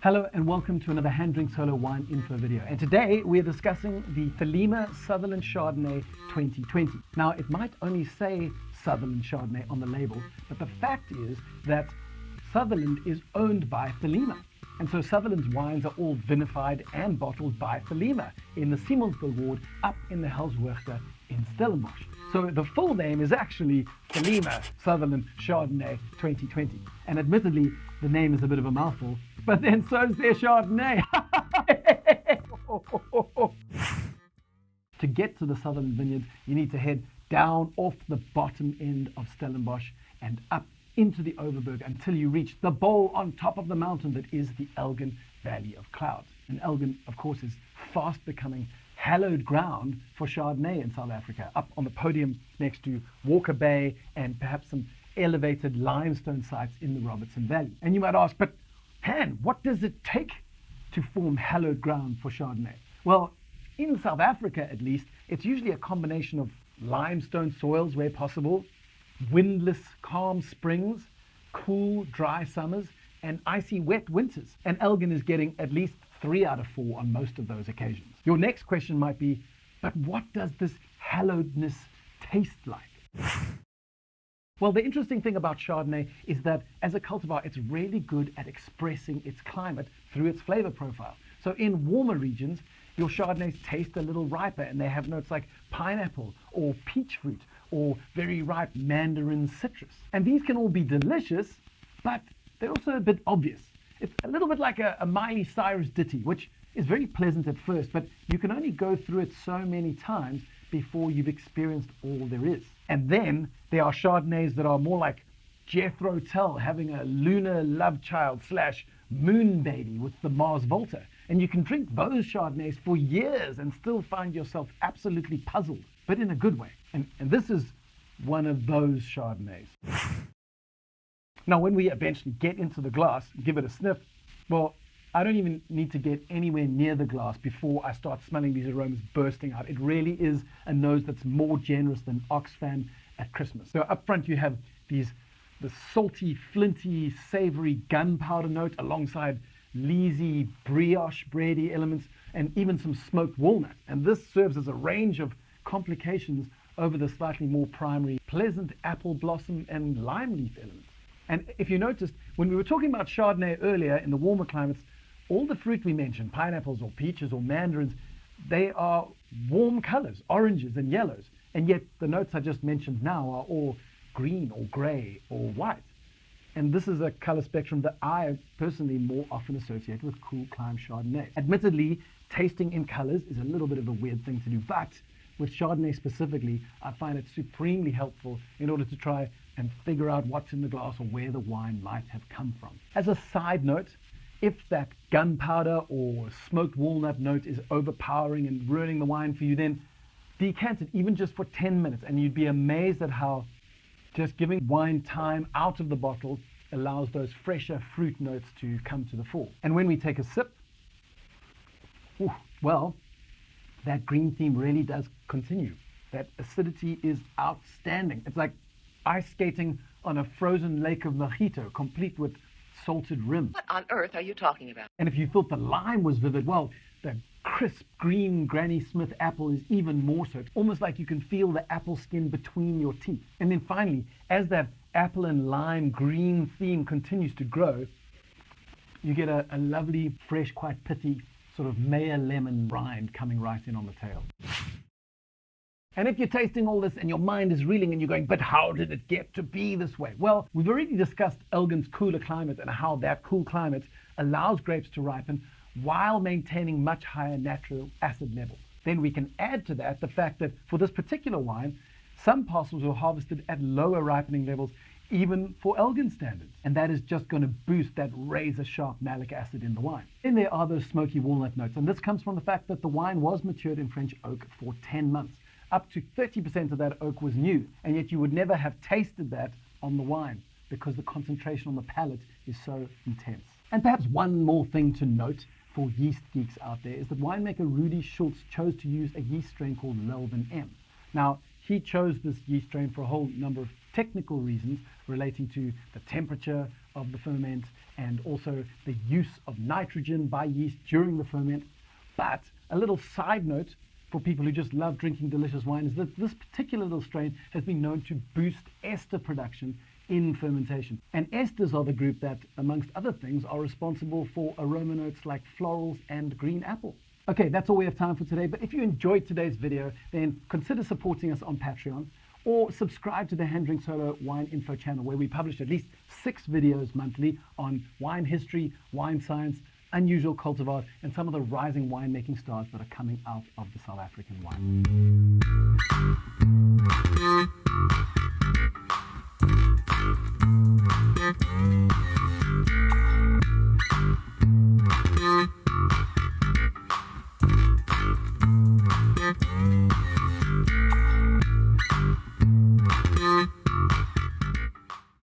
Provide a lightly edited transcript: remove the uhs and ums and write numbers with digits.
Hello and welcome to another Hand Drink Solo Wine Info video. And today we're discussing the Sutherland Chardonnay 2020. Now it might only say Sutherland Chardonnay on the label, but the fact is that Sutherland is owned by Thelema. And so Sutherland's wines are all vinified and bottled by Thelema in the Siemensville ward up in the Helshoogte in Stellenbosch. So the full name is actually Thelema Sutherland Chardonnay 2020. And admittedly, the name is a bit of a mouthful, but then so's their Chardonnay. To get to the Sutherland vineyards, you need to head down off the bottom end of Stellenbosch and up into the Overberg until you reach the bowl on top of the mountain that is the Elgin Valley of Clouds. And Elgin, of course, is fast becoming hallowed ground for Chardonnay in South Africa, up on the podium next to Walker Bay and perhaps some elevated limestone sites in the Robertson Valley. And you might ask, but Han, what does it take to form hallowed ground for Chardonnay? Well, in South Africa at least, it's usually a combination of limestone soils where possible, windless, calm springs, cool, dry summers, and icy, wet winters. And Elgin is getting at least 3 out of 4 on most of those occasions. Your next question might be, but what does this hallowedness taste like? Well, the interesting thing about Chardonnay is that as a cultivar, it's really good at expressing its climate through its flavor profile. So in warmer regions, your Chardonnays taste a little riper and they have notes like pineapple or peach fruit or very ripe mandarin citrus. And these can all be delicious, but they're also a bit obvious. It's a little bit like a Miley Cyrus ditty, which is very pleasant at first, but you can only go through it so many times before you've experienced all there is. And then there are Chardonnays that are more like Jethro Tull having a lunar love child / moon baby with the Mars Volta. And you can drink those Chardonnays for years and still find yourself absolutely puzzled, but in a good way. And this is one of those Chardonnays. Now, when we eventually get into the glass and give it a sniff, well, I don't even need to get anywhere near the glass before I start smelling these aromas bursting out. It really is a nose that's more generous than Oxfam at Christmas. So up front you have the salty, flinty, savory gunpowder note alongside leesy, brioche bready elements and even some smoked walnut. And this serves as a range of complications over the slightly more primary, pleasant apple blossom and lime leaf elements. And if you noticed, when we were talking about Chardonnay earlier in the warmer climates, all the fruit we mentioned, pineapples or peaches or mandarins, they are warm colors, oranges and yellows. And yet the notes I just mentioned now are all green or gray or white. And this is a color spectrum that I personally more often associate with cool climb Chardonnay. Admittedly, tasting in colors is a little bit of a weird thing to do, but with Chardonnay specifically, I find it supremely helpful in order to try and figure out what's in the glass or where the wine might have come from. As a side note, if that gunpowder or smoked walnut note is overpowering and ruining the wine for you, then decant it even just for 10 minutes and you'd be amazed at how just giving wine time out of the bottle allows those fresher fruit notes to come to the fore. And when we take a sip, well, that green theme really does continue. That acidity is outstanding. It's like ice skating on a frozen lake of mojito, complete with salted rim. What on earth are you talking about? And if you thought the lime was vivid, well, the crisp green Granny Smith apple is even more so. It's almost like you can feel the apple skin between your teeth. And then finally, as that apple and lime green theme continues to grow, you get a lovely, fresh, quite pithy sort of Mayer lemon rind coming right in on the tail. And if you're tasting all this and your mind is reeling and you're going, but how did it get to be this way? Well, we've already discussed Elgin's cooler climate and how that cool climate allows grapes to ripen while maintaining much higher natural acid levels. Then we can add to that the fact that for this particular wine, some parcels were harvested at lower ripening levels, even for Elgin standards. And that is just going to boost that razor-sharp malic acid in the wine. Then there are those smoky walnut notes, and this comes from the fact that the wine was matured in French oak for 10 months. Up to 30% of that oak was new, and yet you would never have tasted that on the wine because the concentration on the palate is so intense. And perhaps one more thing to note for yeast geeks out there is that winemaker Rudy Schultz chose to use a yeast strain called Lelvin M. Now, he chose this yeast strain for a whole number of technical reasons, relating to the temperature of the ferment and also the use of nitrogen by yeast during the ferment. But a little side note for people who just love drinking delicious wine is that this particular little strain has been known to boost ester production in fermentation. And esters are the group that, amongst other things, are responsible for aroma notes like florals and green apple. Okay, that's all we have time for today, but if you enjoyed today's video, then consider supporting us on Patreon or subscribe to the Hand Drink Solo Wine Info channel, where we publish at least 6 videos monthly on wine history, wine science, unusual cultivar, and some of the rising winemaking stars that are coming out of the South African wine.